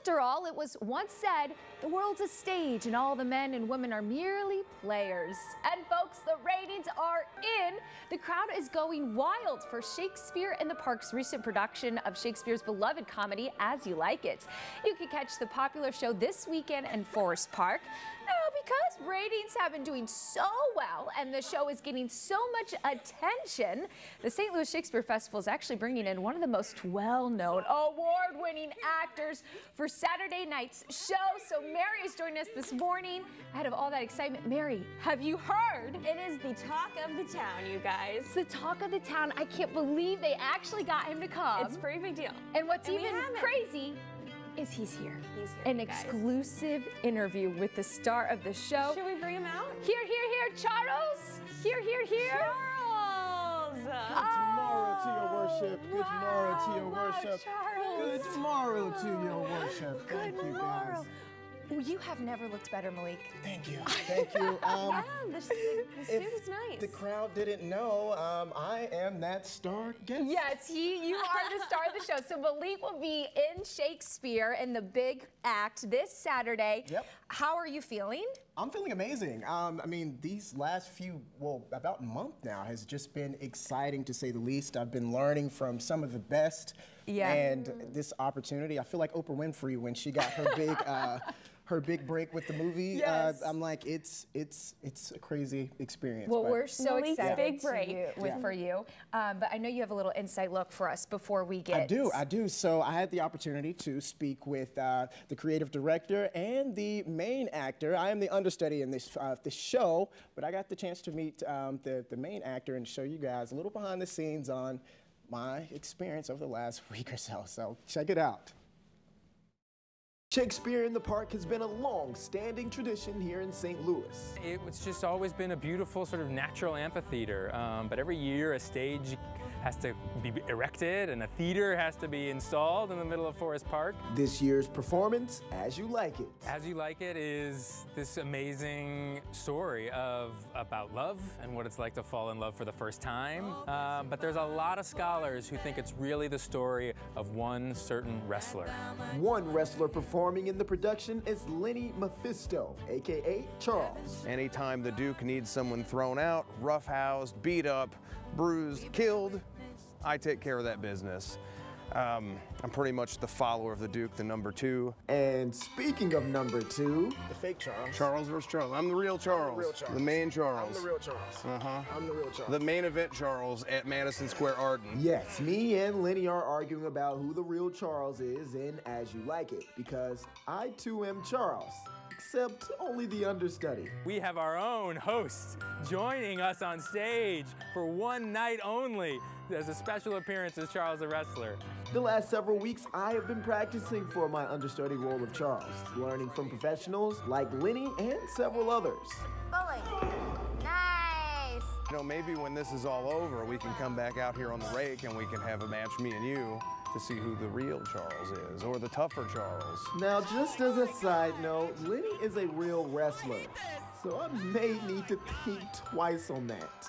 After all, it was once said, the world's a stage and all the men and women are merely players. And folks, the ratings are in. The crowd is going wild for Shakespeare in the Park's recent production of Shakespeare's beloved comedy, As You Like It. You can catch the popular show this weekend in Forest Park. Now, because ratings have been doing so well and the show is getting so much attention, the St. Louis Shakespeare Festival is actually bringing in one of the most well-known, award-winning actors for Saturday night's show. So Mary is joining us this morning ahead of all that excitement. Mary, have you heard? It is the talk of the town, you guys. It's the talk of the town. I can't believe they actually got him to come. It's a pretty big deal. And what's even crazy is he's here. He's here, An exclusive interview with the star of the show. Should we bring him out? Here, Charles. Here. Charles! Good morrow to your worship. Good morrow to your worship. Charles. Good morrow to your worship. Thank you, guys. Well, you have never looked better, Malik. Thank you. Thank you. Yeah, the suit is nice. The crowd didn't know, I am that star guest. Yes, you are the star of the show. So Malik will be in Shakespeare in the big act this Saturday. Yep. How are you feeling? I'm feeling amazing. I mean, these last few, about a month now has just been exciting to say the least. I've been learning from some of the best. Yeah. And this opportunity, I feel like Oprah Winfrey when she got her big, her big break with the movie. Yes. I'm like, it's a crazy experience. Well, we're so Malik's excited big break for you. But I know you have a little inside look for us before we get. I do. So I had the opportunity to speak with the creative director and the main actor. I am the understudy in this show, but I got the chance to meet the main actor and show you guys a little behind the scenes on my experience over the last week or so. So check it out. Shakespeare in the Park has been a long-standing tradition here in St. Louis. It's just always been a beautiful sort of natural amphitheater, but every year a stage has to be erected and a theater has to be installed in the middle of Forest Park. This year's performance, As You Like It. As You Like It is this amazing story about love and what it's like to fall in love for the first time, but there's a lot of scholars who think it's really the story of one certain wrestler. One wrestler performing in the production is Lenny Mephisto, aka Charles. Anytime the Duke needs someone thrown out, roughhoused, beat up, bruised, killed, I take care of that business. I'm pretty much the follower of the Duke, the number 2. And speaking of number 2, the fake Charles. Charles versus Charles. I'm the real Charles. The real Charles. The main Charles. I'm the real Charles. I'm the real Charles. The main event Charles at Madison Square Garden. Yes, me and Lenny are arguing about who the real Charles is in As You Like It, because I too am Charles, except only the understudy. We have our own host joining us on stage for one night only. There's a special appearance as Charles the Wrestler. The last several weeks, I have been practicing for my understudy role of Charles, learning from professionals like Lenny and several others. Bowling. Nice. You know, maybe when this is all over, we can come back out here on the rake and we can have a match, me and you, to see who the real Charles is, or the tougher Charles. Now, just as a side note, Lenny is a real wrestler, so I may need to think twice on that.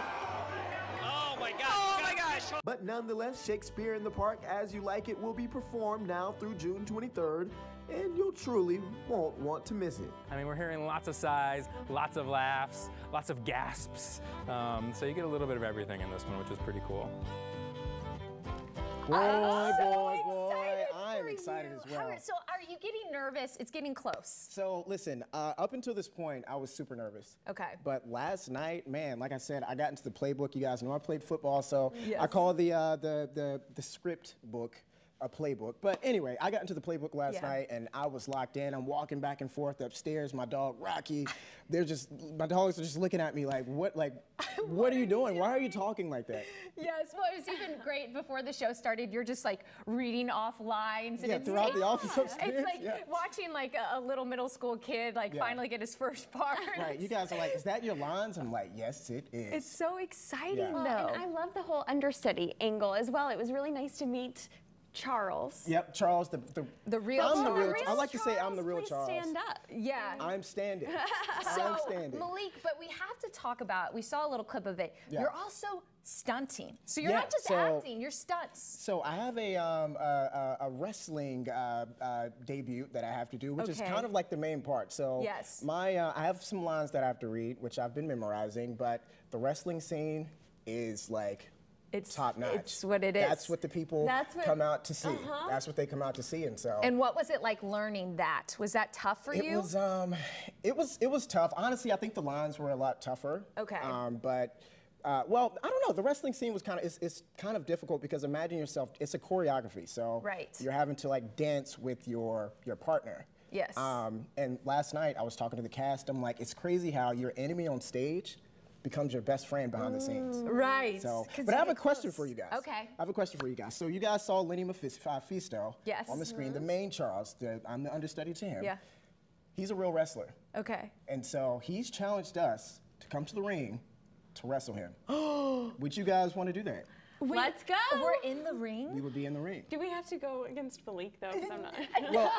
Oh my gosh! Oh my gosh! But nonetheless, Shakespeare in the Park, As You Like It, will be performed now through June 23rd, and you'll truly won't want to miss it. I mean, we're hearing lots of sighs, lots of laughs, lots of gasps. So you get a little bit of everything in this one, which is pretty cool. Boy, Excited I'm for excited you. as well. So are you getting nervous? It's getting close. So listen, up until this point, I was super nervous. Okay. But last night, man, like I said, I got into the playbook. You guys know I played football, so Yes. I call the script book a playbook. But anyway, I got into the playbook last night, and I was locked in. I'm walking back and forth upstairs. My dog Rocky, my dogs are just looking at me like, what are you doing? Why are you talking like that? Yes, well, it was even great before the show started. You're just like reading off lines. And Throughout the office upstairs. It's like watching like a little middle school kid finally get his first part. Right, you guys are like, is that your lines? I'm like, yes, it is. It's so exciting though. And I love the whole understudy angle as well. It was really nice to meet Charles. Yep, Charles, the real I'm Charles. the real. I like to say I'm the real Please Charles. stand up. Yeah. I'm standing. So, I'm standing. Malik, but we have to talk about, we saw a little clip of it. Yeah. You're also Stunting. So you're Yeah, not just so- acting, you're stunts. So I have a wrestling debut that I have to do, which is Okay. kind of like the main part. So Yes. I have some lines that I have to read, which I've been memorizing, but the wrestling scene is like top notch. It's what it is. That's what the people That's what- come out to see. That's what they come out to see, and so. And what was it like learning that? Was that tough for you? It was tough. Honestly, I think the lines were a lot tougher. Okay. But well, I don't know. The wrestling scene was it's kind of difficult because imagine yourself. It's a choreography, so Right. you're having to like dance with your partner. Yes. And last night I was talking to the cast. I'm like, it's crazy how your enemy on stage becomes your best friend behind the scenes. Right. So, 'Cause but I you have a get question close. for you guys. Okay. I have a question for you guys. So you guys saw Lenny Mephisto Yes. on the screen. The main Charles. I'm the understudy to him. Yeah. He's a real wrestler. Okay. And so he's challenged us to come to the ring to wrestle him. Would you guys want to do that? Let's go. We're in the ring? We would be in the ring. Do we have to go against Malik though? 'Cause I'm not. Well,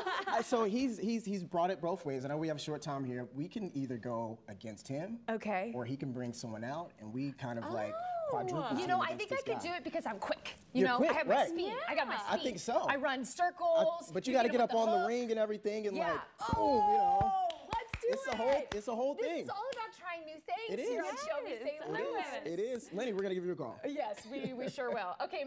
so he's brought it both ways. I know we have a short time here. We can either go against him, Okay. or he can bring someone out, and we kind of like quadruple. You team know, I against think I this could guy. do it because I'm quick. You You're know, quick, I have my right. speed. I got my speed. I think so. I run circles. But you hit got to him get with up on the hook. ring and everything, and Yeah. like, boom, you know. Let's do It's it. a whole This thing. is all about trying new things It here is. on Show Me Yes, St. I love Louis. it. It is. Lenny, we're gonna give you a call. Yes, we sure will. Okay,